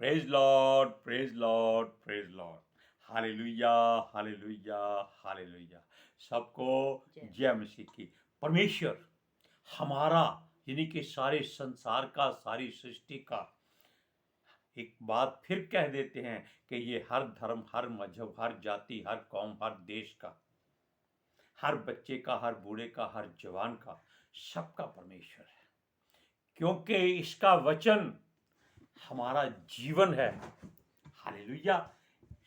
Praise Lord, praise Lord, praise Lord. Hallelujah, hallelujah, hallelujah. सबको जय जय मसीह की। परमेश्वर हमारा यानी कि सारे संसार का, सारी सृष्टि का, एक बात फिर कह देते हैं कि ये हर धर्म, हर मजहब, हर जाति, हर कौम, हर देश का, हर बच्चे का, हर बूढ़े का, हर जवान का, सबका परमेश्वर है, क्योंकि इसका वचन हमारा जीवन है। हालेलुया।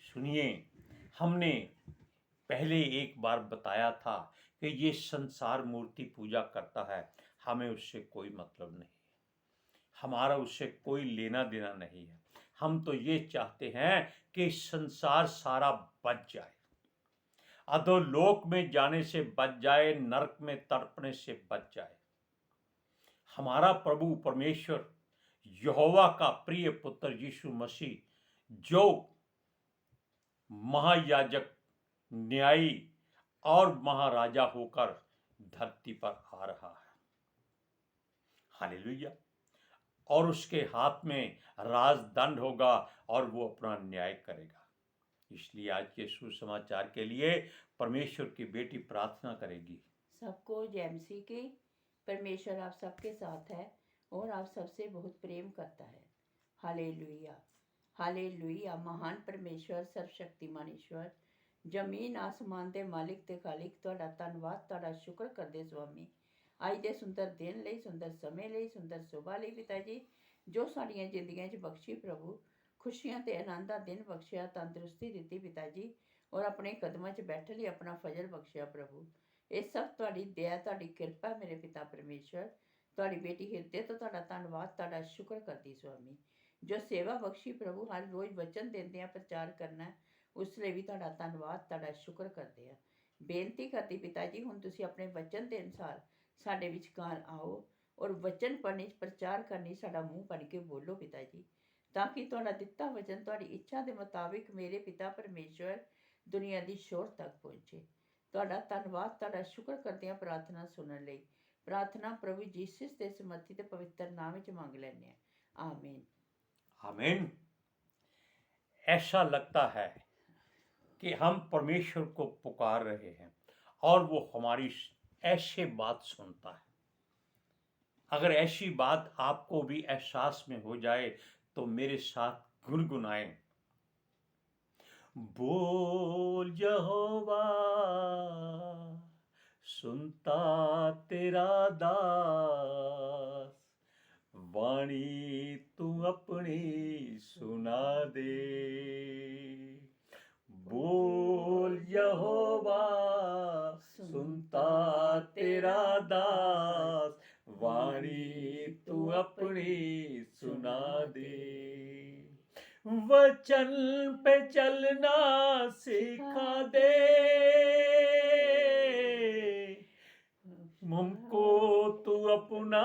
सुनिए, हमने पहले एक बार बताया था कि ये संसार मूर्ति पूजा करता है, हमें उससे कोई मतलब नहीं, हमारा उससे कोई लेना देना नहीं है। हम तो ये चाहते हैं कि संसार सारा बच जाए, अधोलोक में जाने से बच जाए, नरक में तड़पने से बच जाए। हमारा प्रभु परमेश्वर यहोवा का प्रिय पुत्र यीशु मसीह, जो महायाजक, न्यायी और महाराजा होकर धरती पर आ रहा है। हालेलुया। और उसके हाथ में राजदंड होगा और वो अपना न्याय करेगा। इसलिए आज के सुसमाचार के लिए परमेश्वर की बेटी प्रार्थना करेगी। सबको जय मसीह की। परमेश्वर आप सबके साथ है और आप सबसे बहुत प्रेम करता है। Hallelujah, hallelujah. महान परमेश्वर, सर्वशक्तिमान ईश्वर, जमीन आसमान ਦੇ ਮਾਲਿਕ ਤੇ ਖਾਲਿਕ, ਤੁਹਾਡਾ ਧੰਨਵਾਦ, ਤੁਹਾਡਾ ਸ਼ੁਕਰ ਕਰਦੇ ਸੁਆਮੀ, ਅੱਜ ਦੇ ਸੁੰਦਰ ਦਿਨ ਲਈ, ਸੁੰਦਰ ਸਮੇਂ ਲਈ, ਸੁੰਦਰ ਸੁਬਾਹ ਲਈ ਪਿਤਾ ਜੀ, ਜੋ ਸਾਡੀਆਂ ਜ਼ਿੰਦਗੀਆਂ 'ਚ ਬਖਸ਼ੀ ਪ੍ਰਭੂ, ਖੁਸ਼ੀਆਂ ਤੇ ਆਨੰਦ ਦਾ ਦਿਨ ਬਖਸ਼ਿਆ, ਤੰਦਰੁਸਤੀ ਦਿੱਤੀ ਪਿਤਾ ਜੀ, ਔਰ ਆਪਣੇ ਕਦਮਾਂ 'ਚ ਬੈਠਣ ਲਈ ਆਪਣਾ ਫਜ਼ਲ ਬਖਸ਼ਿਆ ਪ੍ਰਭੂ। ਇਹ ਸਭ ਤੁਹਾਡੀ ਦਇਆ, ਤੁਹਾਡੀ ਕਿਰਪਾ ਮੇਰੇ ਪਿਤਾ ਪਰਮੇਸ਼ਵਰ। ਤੁਹਾਡੀ ਬੇਟੀ ਹਿਰਦੇ ਤੋਂ ਤੁਹਾਡਾ ਧੰਨਵਾਦ, ਤੁਹਾਡਾ ਸ਼ੁਕਰ ਕਰਦੀ ਸੁਆਮੀ, ਜੋ ਸੇਵਾ ਬਖਸ਼ੀ ਪ੍ਰਭੂ, ਹਰ ਰੋਜ਼ ਵਚਨ ਦਿੰਦੇ ਆ, ਪ੍ਰਚਾਰ ਕਰਨਾ, ਉਸ ਲਈ ਵੀ ਤੁਹਾਡਾ ਧੰਨਵਾਦ, ਤੁਹਾਡਾ ਸ਼ੁਕਰ ਕਰਦੇ ਆ। ਬੇਨਤੀ ਕਰਦੀ ਪਿਤਾ ਜੀ, ਹੁਣ ਤੁਸੀਂ ਆਪਣੇ ਵਚਨ ਦੇ ਅਨੁਸਾਰ ਸਾਡੇ ਵਿਚਕਾਰ ਆਓ ਔਰ ਵਚਨ ਪੜ੍ਹਨੀ, ਪ੍ਰਚਾਰ ਕਰਨੀ, ਸਾਡਾ ਮੂੰਹ ਬਣ ਕੇ ਬੋਲੋ ਪਿਤਾ ਜੀ, ਤਾਂ ਕਿ ਤੁਹਾਡਾ ਦਿੱਤਾ ਵਚਨ ਤੁਹਾਡੀ ਇੱਛਾ ਦੇ ਮੁਤਾਬਿਕ ਮੇਰੇ ਪਿਤਾ ਪਰਮੇਸ਼ਵਰ ਦੁਨੀਆ ਦੀ ਸ਼ੋਰ ਤੱਕ ਪਹੁੰਚੇ। ਤੁਹਾਡਾ ਧੰਨਵਾਦ, ਤੁਹਾਡਾ ਸ਼ੁਕਰ ਕਰਦੇ ਹਾਂ ਪ੍ਰਾਰਥਨਾ ਸੁਣਨ ਲਈ। ਪ੍ਰਾਰਥਨਾ ਪ੍ਰਭੂ ਯੀਸ਼ੂ ਦੇ ਸਮਰਥੀ ਤੇ ਪਵਿੱਤਰ ਨਾਮ ਵਿੱਚ ਮੰਗ ਲੈਂਦੇ ਹਾਂ, आमीन। आमीन। ऐसा लगता है कि हम परमेश्वर को पुकार रहे हैं और वो हमारी ऐसे बात सुनता है। अगर ऐसी बात आपको भी एहसास में हो जाए तो मेरे साथ गुनगुनाएं। बोल यहोवा, सुनता तेरा दास, वाणी तू अपनी सुना दे। बोल यहोवा, सुनता तेरा दास, वाणी तू अपनी सुना दे। वचन पे चलना सिखा दे, हमको तू अपना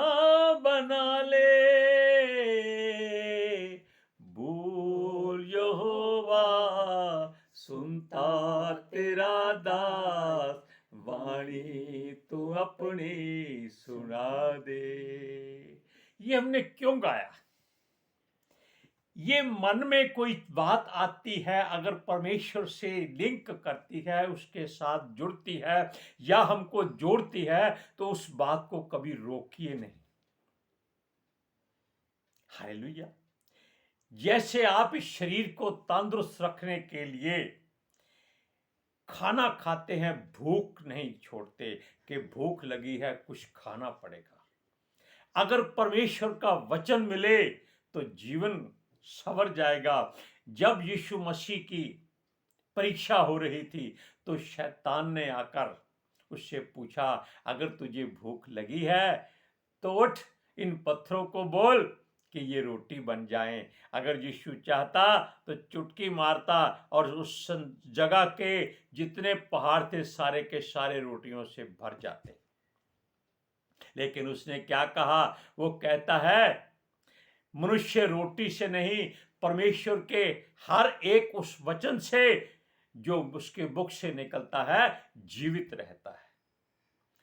बना ले। बोल यहोवा, सुनता तेरा दास, वाणी तू अपनी सुना दे। ये हमने क्यों गाया? ये मन में कोई बात आती है, अगर परमेश्वर से लिंक करती है, उसके साथ जुड़ती है या हमको जोड़ती है, तो उस बात को कभी रोकिए नहीं। हालेलुया। जैसे आप इस शरीर को तंदुरुस्त रखने के लिए खाना खाते हैं, भूख नहीं छोड़ते कि भूख लगी है कुछ खाना पड़ेगा। अगर परमेश्वर का वचन मिले तो जीवन संवर जाएगा। जब यीशु मसीह की परीक्षा हो रही थी तो शैतान ने आकर उससे पूछा, अगर तुझे भूख लगी है तो उठ, इन पत्थरों को बोल कि ये रोटी बन जाएं। अगर यीशु चाहता तो चुटकी मारता और उस जगह के जितने पहाड़ थे सारे के सारे रोटियों से भर जाते। लेकिन उसने क्या कहा? वो कहता है, मनुष्य रोटी से नहीं, परमेश्वर के हर एक उस वचन से जो उसके मुख से निकलता है जीवित रहता है।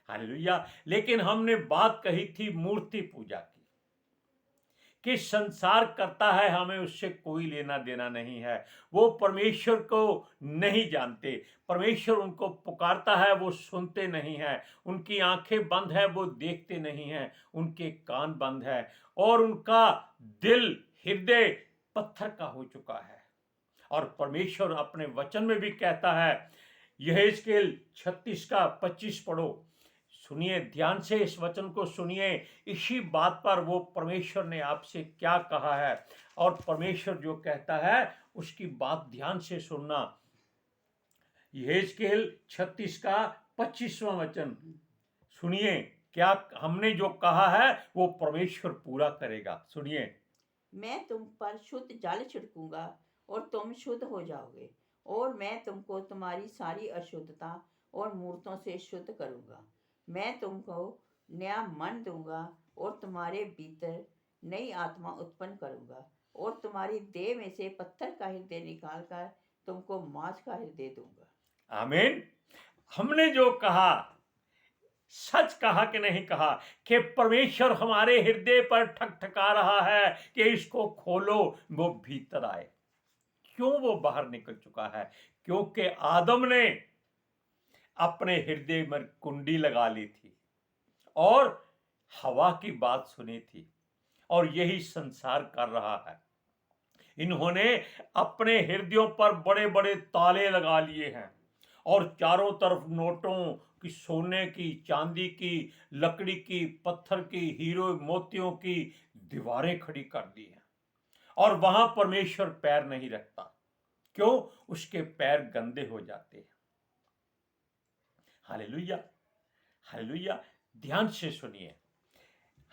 हालेलुया। लेकिन हमने बात कही थी मूर्ति पूजा की, कि संसार करता है, हमें उससे कोई लेना देना नहीं है। वो परमेश्वर को नहीं जानते, परमेश्वर उनको पुकारता है, वो सुनते नहीं हैं, उनकी आंखें बंद है, वो देखते नहीं हैं, उनके कान बंद है और उनका दिल हृदय पत्थर का हो चुका है। और परमेश्वर अपने वचन में भी कहता है, यहेजकेल 36 का 25 पढ़ो, सुनिए ध्यान से, इस वचन को सुनिए। इसी बात पर वो परमेश्वर ने आपसे क्या कहा है और परमेश्वर जो कहता है उसकी बात ध्यान से सुनना। यहेजकेल 36 का 25वां वचन सुनिए, क्या हमने जो कहा है वो परमेश्वर पूरा करेगा। सुनिए, मैं तुम पर शुद्ध जल छिड़कूंगा और तुम शुद्ध हो जाओगे, और मैं तुमको तुम्हारी सारी अशुद्धता और मूर्तों से शुद्ध करूंगा। मैं तुमको नया मन दूंगा और तुम्हारे भीतर नई आत्मा उत्पन्न करूंगा, और तुम्हारी देह में से पत्थर का हृदय निकालकर तुमको मांस का हृदय दूंगा। आमीन। हमने जो कहा सच कहा कि नहीं कहा कि परमेश्वर हमारे हृदय पर ठकठका रहा है कि इसको खोलो, वो भीतर आए। क्यों वो बाहर निकल चुका है? क्योंकि आदम ने अपने हृदय में कुंडी लगा ली थी और हवा की बात सुनी थी, और यही संसार कर रहा है। इन्होंने अपने हृदयों पर बड़े बड़े ताले लगा लिए हैं और चारों तरफ नोटों की, सोने की, चांदी की, लकड़ी की, पत्थर की, हीरो मोतियों की दीवारें खड़ी कर दी हैं, और वहां परमेश्वर पैर नहीं रखता। क्यों? उसके पैर गंदे हो जाते हैं। Hallelujah, hallelujah. ध्यान से सुनिए,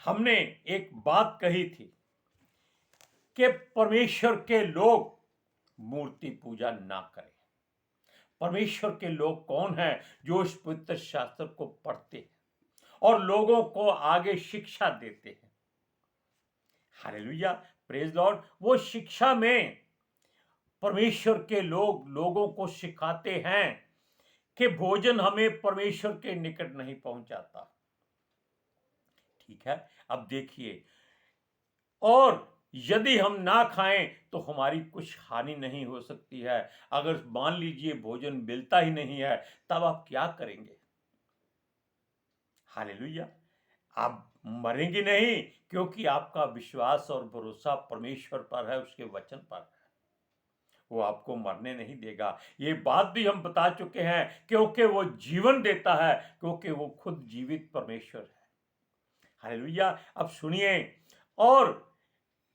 हमने एक बात कही थी कि परमेश्वर के लोग मूर्ति पूजा ना करें। परमेश्वर के लोग कौन हैं? जो इस पवित्र शास्त्र को पढ़ते हैं और लोगों को आगे शिक्षा देते हैं। Hallelujah, praise Lord. वो शिक्षा में परमेश्वर के लोग लोगों को सिखाते हैं कि भोजन हमें परमेश्वर के निकट नहीं पहुंचाता। ठीक है, अब देखिए, और यदि हम ना खाएं तो हमारी कुछ हानि नहीं हो सकती है। अगर मान लीजिए भोजन मिलता ही नहीं है, तब आप क्या करेंगे? हालेलुया, आप मरेंगे नहीं, क्योंकि आपका विश्वास और भरोसा परमेश्वर पर है, उसके वचन पर है। वो आपको मरने नहीं देगा। ये बात भी हम बता चुके हैं, क्योंकि वो जीवन देता है, क्योंकि वो खुद जीवित परमेश्वर है। हालेलुया। अब सुनिए, और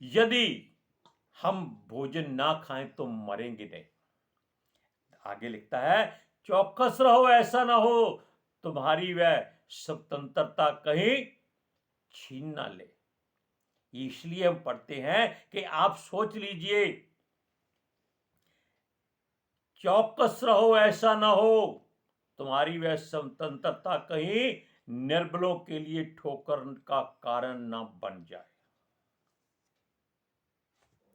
यदि हम भोजन ना खाएं तो मरेंगे नहीं। आगे लिखता है, चौकस रहो, ऐसा ना हो तुम्हारी वह स्वतंत्रता कहीं छीन ना ले। इसलिए हम पढ़ते हैं कि आप सोच लीजिए, चौकस रहो, ऐसा ना हो तुम्हारी वह स्वतंत्रता कहीं निर्बलों के लिए ठोकर का कारण ना बन जाए।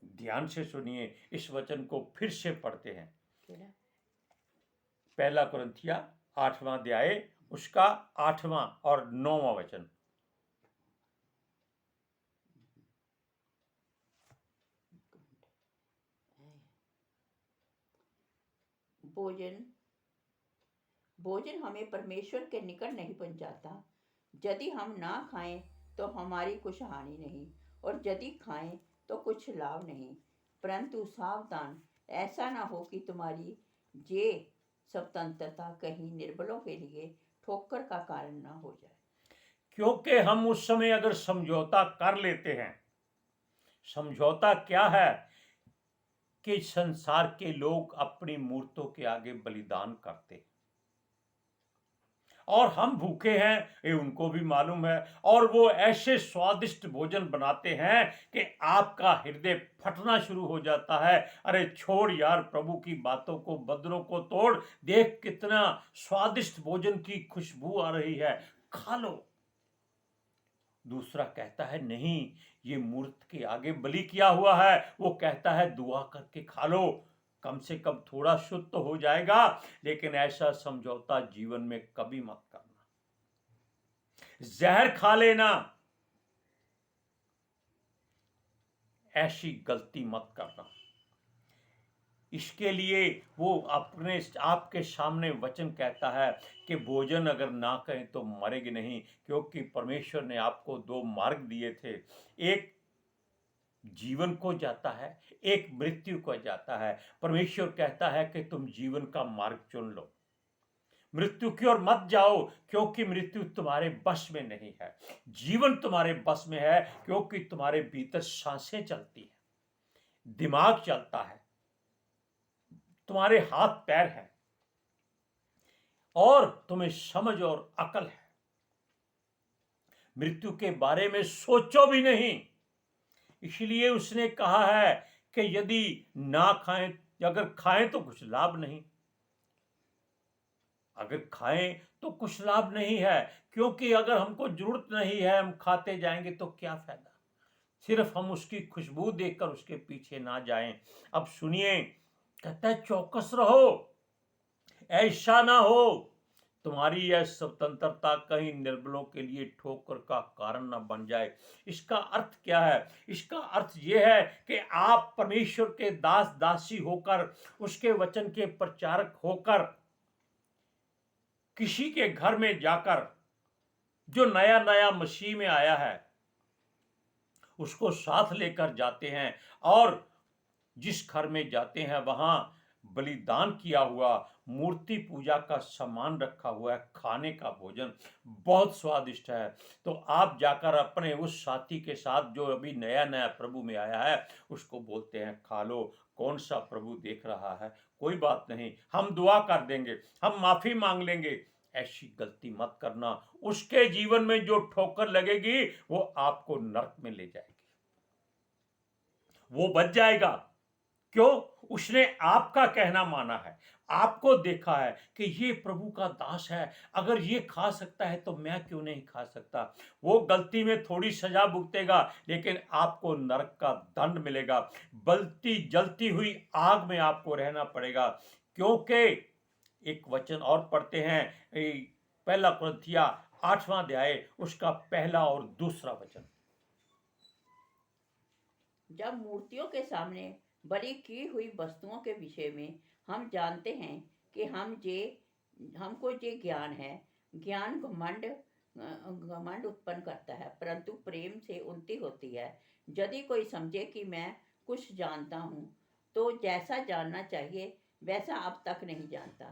ध्यान से सुनिए, इस वचन को फिर से पढ़ते हैं। पहला कुरिन्थिया 8वां अध्याय, उसका 8वां और 9वां वचन। भोजन भोजन हमें परमेश्वर के निकट नहीं पहुंचाता। यदि हम ना खाएं तो हमारी कुछ हानि नहीं, और यदि खाएं तो कुछ लाभ नहीं। परंतु सावधान, ऐसा ना हो कि तुम्हारी ये स्वतंत्रता कहीं निर्बलों के लिए ठोकर का कारण ना हो जाए। क्योंकि हम उस समय अगर समझौता कर लेते हैं, समझौता क्या है? कि संसार के लोग अपनी मूर्तों के आगे बलिदान करते, और हम भूखे हैं, ये उनको भी मालूम है, और वो ऐसे स्वादिष्ट भोजन बनाते हैं कि आपका हृदय फटना शुरू हो जाता है। अरे छोड़ यार प्रभु की बातों को, बदलों को तोड़, देख कितना स्वादिष्ट भोजन की खुशबू आ रही है, खा लो। दूसरा कहता है नहीं, ये मूर्त के आगे बलि किया हुआ है, वो कहता है दुआ करके खा लो, कम से कम थोड़ा शुद्ध तो हो जाएगा। लेकिन ऐसा समझौता जीवन में कभी मत करना। जहर खा लेना, ऐसी गलती मत करना। इसके लिए वो अपने आपके सामने वचन कहता है कि भोजन अगर ना करें तो मरेंगे नहीं, क्योंकि परमेश्वर ने आपको दो मार्ग दिए थे, एक जीवन को जाता है, एक मृत्यु को जाता है। परमेश्वर कहता है कि तुम जीवन का मार्ग चुन लो, मृत्यु की ओर मत जाओ, क्योंकि मृत्यु तुम्हारे बस में नहीं है। जीवन तुम्हारे बस में है, क्योंकि तुम्हारे भीतर सांसें चलती हैं, दिमाग चलता है, तुम्हारे हाथ पैर हैं और तुम्हें समझ और अकल है। मृत्यु के बारे में सोचो भी नहीं। इसलिए उसने कहा है कि यदि ना खाएं, अगर खाएं तो कुछ लाभ नहीं, अगर खाएं तो कुछ लाभ नहीं है, क्योंकि अगर हमको जरूरत नहीं है, हम खाते जाएंगे तो क्या फायदा। सिर्फ हम उसकी खुशबू देखकर उसके पीछे ना जाएं। अब सुनिए, कहता है चौकस रहो, ऐसा ना हो तुम्हारी यह स्वतंत्रता कहीं निर्बलों के लिए ठोकर का कारण न बन जाए। इसका अर्थ क्या है? इसका अर्थ यह है कि आप परमेश्वर के दास दासी होकर, उसके वचन के प्रचारक होकर, किसी के घर में जाकर, जो नया नया मसीह में आया है, उसको साथ लेकर जाते हैं और जिस घर में जाते हैं वहां बलिदान किया हुआ, मूर्ति पूजा का सामान रखा हुआ है, खाने का भोजन बहुत स्वादिष्ट है। तो आप जाकर अपने उस साथी के साथ जो अभी नया नया प्रभु में आया है, उसको बोलते हैं खा लो। कौन सा प्रभु देख रहा है? कोई बात नहीं, हम दुआ कर देंगे, हम माफी मांग लेंगे। ऐसी गलती मत करना। उसके जीवन में जो ठोकर लगेगी वो आपको नरक में ले जाएगी। वो बच जाएगा, क्यों? उसने आपका कहना माना है, आपको देखा है कि ये प्रभु का दास है, अगर ये खा सकता है तो मैं क्यों नहीं खा सकता। वो गलती में थोड़ी सजा भुगतेगा, लेकिन आपको नरक का दंड मिलेगा, बलती जलती हुई आग में आपको रहना पड़ेगा। क्योंकि एक वचन और पढ़ते हैं, पहला कुरिन्थिया 8वां अध्याय, उसका पहला और दूसरा वचन। जब मूर्तियों के सामने बलि की हुई वस्तुओं के विषय में हम जानते हैं कि हमको जे ज्ञान है, ज्ञान घमंड उत्पन्न करता है, परंतु प्रेम से उन्नति होती है। यदि कोई समझे कि मैं कुछ जानता हूँ, तो जैसा जानना चाहिए वैसा अब तक नहीं जानता,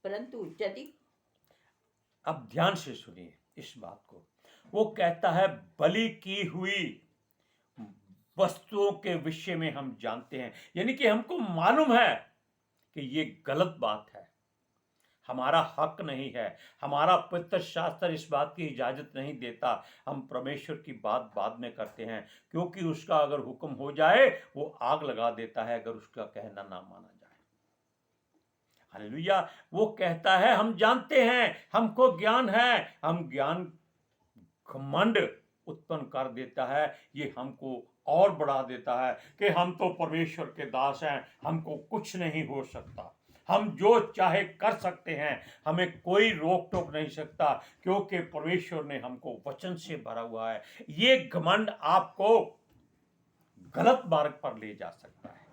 परंतु यदि अब ध्यान से सुनिए इस बात को। वो कहता है बलि की हुई वस्तुओं के विषय में हम जानते हैं, यानी कि हमको मालूम है कि ये गलत बात है, हमारा हक नहीं है, हमारा पवित्र शास्त्र इस बात की इजाजत नहीं देता। हम परमेश्वर की बात बाद में करते हैं, क्योंकि उसका अगर हुक्म हो जाए वो आग लगा देता है, अगर उसका कहना ना माना जाए। हालेलुया। वो कहता है हम जानते हैं, हमको ज्ञान है, हम ज्ञान घमंड उत्पन्न कर देता है, ये हमको और बढ़ा देता है कि हम तो परमेश्वर के दास हैं, हमको कुछ नहीं हो सकता, हम जो चाहे कर सकते हैं, हमें कोई रोक टोक नहीं सकता, क्योंकि परमेश्वर ने हमको वचन से भरा हुआ है। ये घमंड आपको गलत मार्ग पर ले जा सकता है,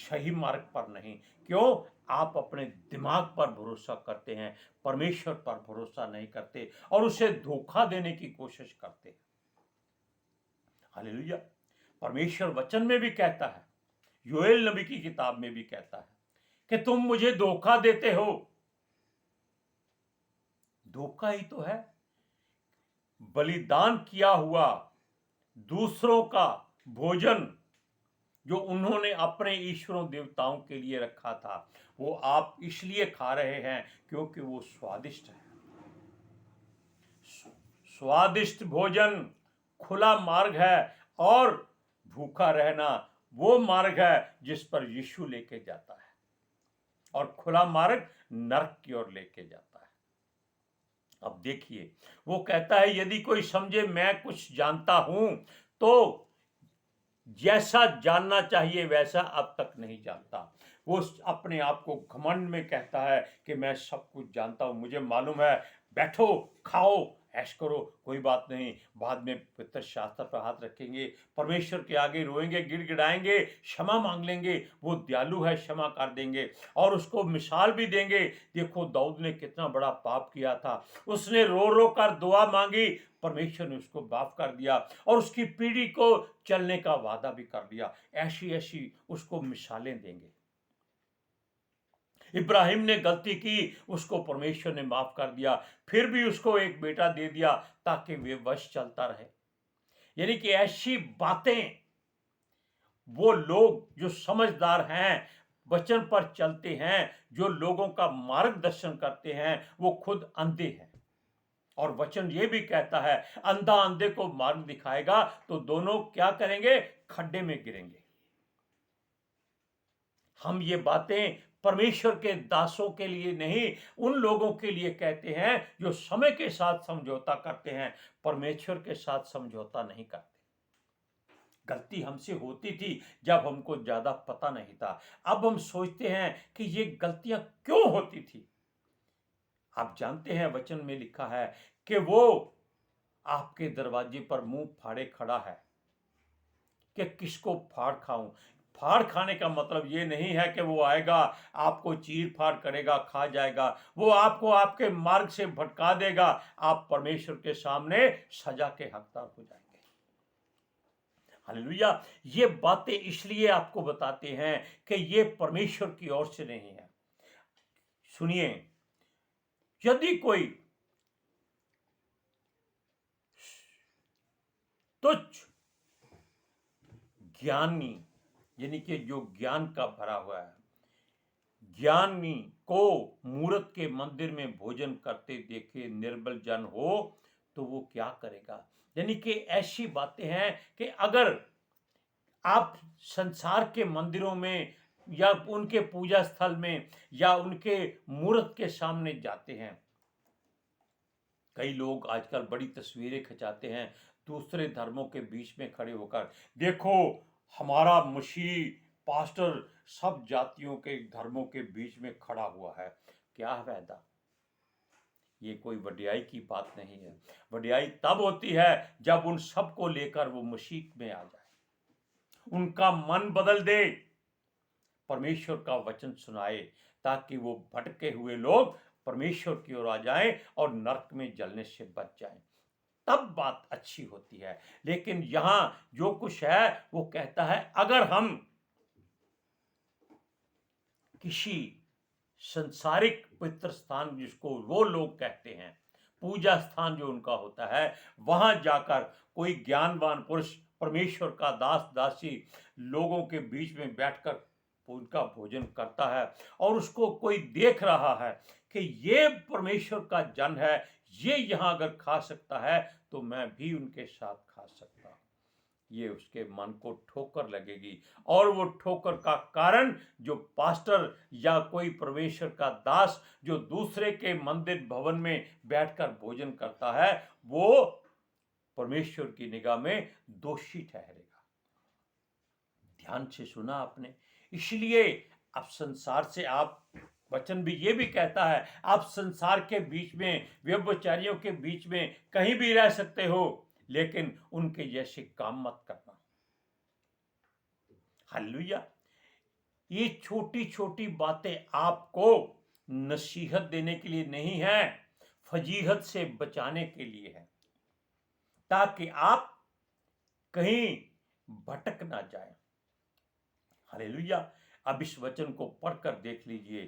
सही मार्ग पर नहीं। क्यों? आप अपने दिमाग पर भरोसा करते हैं, परमेश्वर पर भरोसा नहीं करते और उसे धोखा देने की कोशिश करते हैं। हालेलुया। परमेश्वर वचन में भी कहता है, योएल नबी की किताब में भी कहता है कि तुम मुझे धोखा देते हो। धोखा ही तो है। बलिदान किया हुआ दूसरों का भोजन जो उन्होंने अपने ईश्वरों देवताओं के लिए रखा था, वो आप इसलिए खा रहे हैं क्योंकि वो स्वादिष्ट है। स्वादिष्ट भोजन खुला मार्ग है, और भूखा रहना वो मार्ग है जिस पर यीशु लेके जाता है, और खुला मार्ग नरक की ओर लेके जाता है। अब देखिए, वो कहता है यदि कोई समझे मैं कुछ जानता हूं, तो जैसा जानना चाहिए वैसा अब तक नहीं जानता। वो अपने आप को घमंड में कहता है कि मैं सब कुछ जानता हूं, मुझे मालूम है, बैठो खाओ, ऐश करो, कोई बात नहीं, बाद में पवित्र शास्त्र पर हाथ रखेंगे, परमेश्वर के आगे रोएंगे, गिड़गिड़ाएंगे, क्षमा मांग लेंगे, वो दयालु है, क्षमा कर देंगे। और उसको मिसाल भी देंगे। देखो दाऊद ने कितना बड़ा पाप किया था, उसने रो रो कर दुआ मांगी, परमेश्वर ने उसको माफ कर दिया और उसकी पीढ़ी को चलने का वादा भी कर दिया। ऐसी ऐसी उसको मिसालें देंगे। इब्राहिम ने गलती की, उसको परमेश्वर ने माफ कर दिया, फिर भी उसको एक बेटा दे दिया ताकि वे वश चलता रहे। यानी कि ऐसी बातें वो लोग जो समझदार हैं, वचन पर चलते हैं, जो लोगों का मार्गदर्शन करते हैं, वो खुद अंधे हैं। और वचन ये भी कहता है, अंधा अंधे को मार्ग दिखाएगा तो दोनों क्या करेंगे? खड्डे में गिरेंगे। हम ये बातें परमेश्वर के दासों के लिए नहीं, उन लोगों के लिए कहते हैं जो समय के साथ समझौता करते हैं, परमेश्वर के साथ समझौता नहीं करते। गलती हमसे होती थी जब हमको ज्यादा पता नहीं था। अब हम सोचते हैं कि ये गलतियां क्यों होती थी। आप जानते हैं वचन में लिखा है कि वो आपके दरवाजे पर मुंह फाड़े खड़ा है कि किसको फाड़ खाऊं। फाड़ खाने का मतलब ये नहीं है कि वो आएगा, आपको चीर फाड़ करेगा, खा जाएगा। वो आपको आपके मार्ग से भटका देगा, आप परमेश्वर के सामने सजा के हकदार हो जाएंगे। हालेलुया। ये बातें इसलिए आपको बताते हैं कि ये परमेश्वर की ओर से नहीं है। सुनिए, यदि कोई तुच्छ ज्ञानी, यानी कि जो ज्ञान का भरा हुआ है, ज्ञानी को मूरत के मंदिर में भोजन करते देखे निर्बल जन हो तो वो क्या करेगा। यानी कि ऐसी बातें हैं कि अगर आप संसार के मंदिरों में या उनके पूजा स्थल में या उनके मूर्त के सामने जाते हैं, कई लोग आजकल बड़ी तस्वीरें खिंचाते हैं दूसरे धर्मों के बीच में खड़े होकर, देखो हमारा मसीह पास्टर सब जातियों के धर्मों के बीच में खड़ा हुआ है। क्या फायदा? ये कोई वड्याई की बात नहीं है। वड्याई तब होती है जब उन सबको लेकर वो मसीह में आ जाए, उनका मन बदल दे, परमेश्वर का वचन सुनाए, ताकि वो भटके हुए लोग परमेश्वर की ओर आ जाएं और नरक में जलने से बच जाएं। तब बात अच्छी होती है। लेकिन यहां जो कुछ है वो कहता है, अगर हम किसी संसारिक पवित्र स्थान, जिसको वो लोग कहते हैं पूजा स्थान जो उनका होता है, वहां जाकर कोई ज्ञानवान पुरुष परमेश्वर का दास दासी लोगों के बीच में बैठकर उनका भोजन करता है और उसको कोई देख रहा है कि ये परमेश्वर का जन है, ये यहाँ अगर खा सकता है तो मैं भी उनके साथ खा सकता हूँ, ये उसके मन को ठोकर लगेगी। और वो ठोकर का कारण जो पास्टर या कोई परमेश्वर का दास जो दूसरे के मंदिर भवन में बैठकर भोजन करता है, वो परमेश्वर की निगाह में दोषी ठहरेगा। ध्यान से सुना आपने? इसलिए अब संसार से आप, वचन भी ये भी कहता है, आप संसार के बीच में व्यभिचारियों के बीच में कहीं भी रह सकते हो, लेकिन उनके जैसे काम मत करना। हालेलुया। ये छोटी छोटी बातें आपको नसीहत देने के लिए नहीं है, फजीहत से बचाने के लिए है, ताकि आप कहीं भटक ना जाए। हालेलुया। अब इस वचन को पढ़कर देख लीजिए,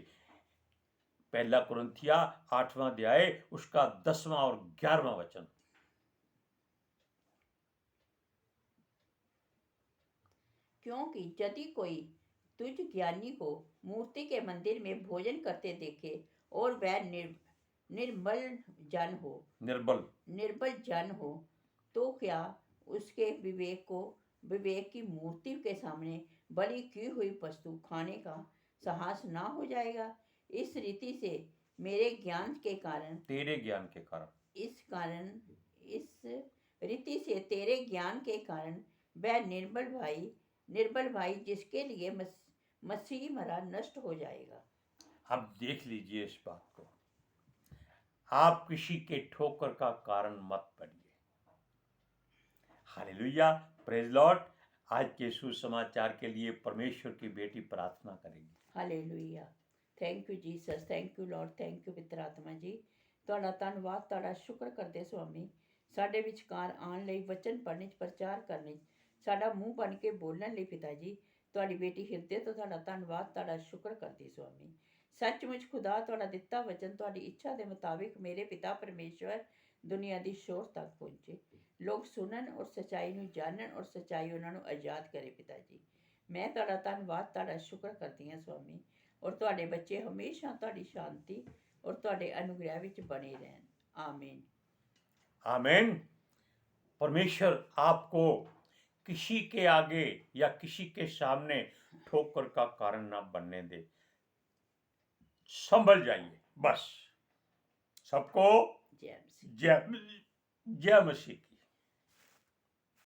पहला कुरिन्थिया 8वां अध्याय उसका 10वां और 11वां वचन। क्योंकि यदि कोई तुझ ज्ञानी को मूर्ति के मंदिर में भोजन करते देखे और वह निर्मल जन हो निर्बल जन हो, तो क्या उसके विवेक की मूर्ति के सामने बलि की हुई वस्तु खाने का साहस ना हो जाएगा। इस रीति से मेरे ज्ञान के कारण तेरे ज्ञान के कारण इस रीति से तेरे ज्ञान के कारण वह निर्बल भाई जिसके लिए मसीह मरा नष्ट हो जाएगा। अब देख लीजिए इस बात को। आप किसी के ठोकर का कारण मत बनिए। Hallelujah, praise Lord. आज के सुसमाचार के लिए परमेश्वर की बेटी प्रार्थना करेगी। Hallelujah. Thank you Jesus, thank you Lord, thank you ਪਵਿੱਤਰ ਆਤਮਾ ਜੀ। ਤੁਹਾਡਾ ਧੰਨਵਾਦ, ਤੁਹਾਡਾ ਸ਼ੁਕਰ ਕਰਦੇ ਸੁਆਮੀ, ਸਾਡੇ ਵਿਚਕਾਰ ਆਉਣ ਲਈ, ਵਚਨ ਪੜ੍ਹਨ 'ਚ, ਪ੍ਰਚਾਰ ਕਰਨ 'ਚ, ਸਾਡਾ ਮੂੰਹ ਬਣ ਕੇ ਬੋਲਣ ਲਈ ਪਿਤਾ ਜੀ। ਤੁਹਾਡੀ ਬੇਟੀ ਹਿਰਦੇ ਤੋਂ ਤੁਹਾਡਾ ਧੰਨਵਾਦ, ਤੁਹਾਡਾ ਸ਼ੁਕਰ ਕਰਦੀ ਸੁਆਮੀ। ਸੱਚਮੁੱਚ ਖੁਦਾ, ਤੁਹਾਡਾ ਦਿੱਤਾ ਵਚਨ ਤੁਹਾਡੀ ਇੱਛਾ ਦੇ ਮੁਤਾਬਿਕ ਮੇਰੇ ਪਿਤਾ ਪਰਮੇਸ਼ਵਰ ਦੁਨੀਆ ਦੀ ਸ਼ੋਰ ਤੱਕ ਪਹੁੰਚੇ, ਲੋਕ ਸੁਣਨ ਔਰ ਸੱਚਾਈ ਨੂੰ ਜਾਣਨ ਔਰ ਸੱਚਾਈ ਉਹਨਾਂ ਨੂੰ ਆਜ਼ਾਦ ਕਰੇ ਪਿਤਾ ਜੀ। ਮੈਂ ਤੁਹਾਡਾ ਧੰਨਵਾਦ, ਤੁਹਾਡਾ ਸ਼ੁਕਰ ਕਰਦੀ ਹਾਂ ਸੁਆਮੀ। ਔਰ ਤੁਹਾਡੇ ਬੱਚੇ ਹਮੇਸ਼ਾ ਤੁਹਾਡੀ ਸ਼ਾਂਤੀ ਔਰ ਤੁਹਾਡੇ ਅਨੁਗ੍ਰਹਿ ਵਿੱਚ ਬਣੇ ਰਹਿਣ। आमीन। आमीन। परमेश्वर आपको किसी के आगे या किसी के सामने ठोकर का कारण ना बनने दे। संभल जाइए बस। सबको जय मसीह। जय मसीह की।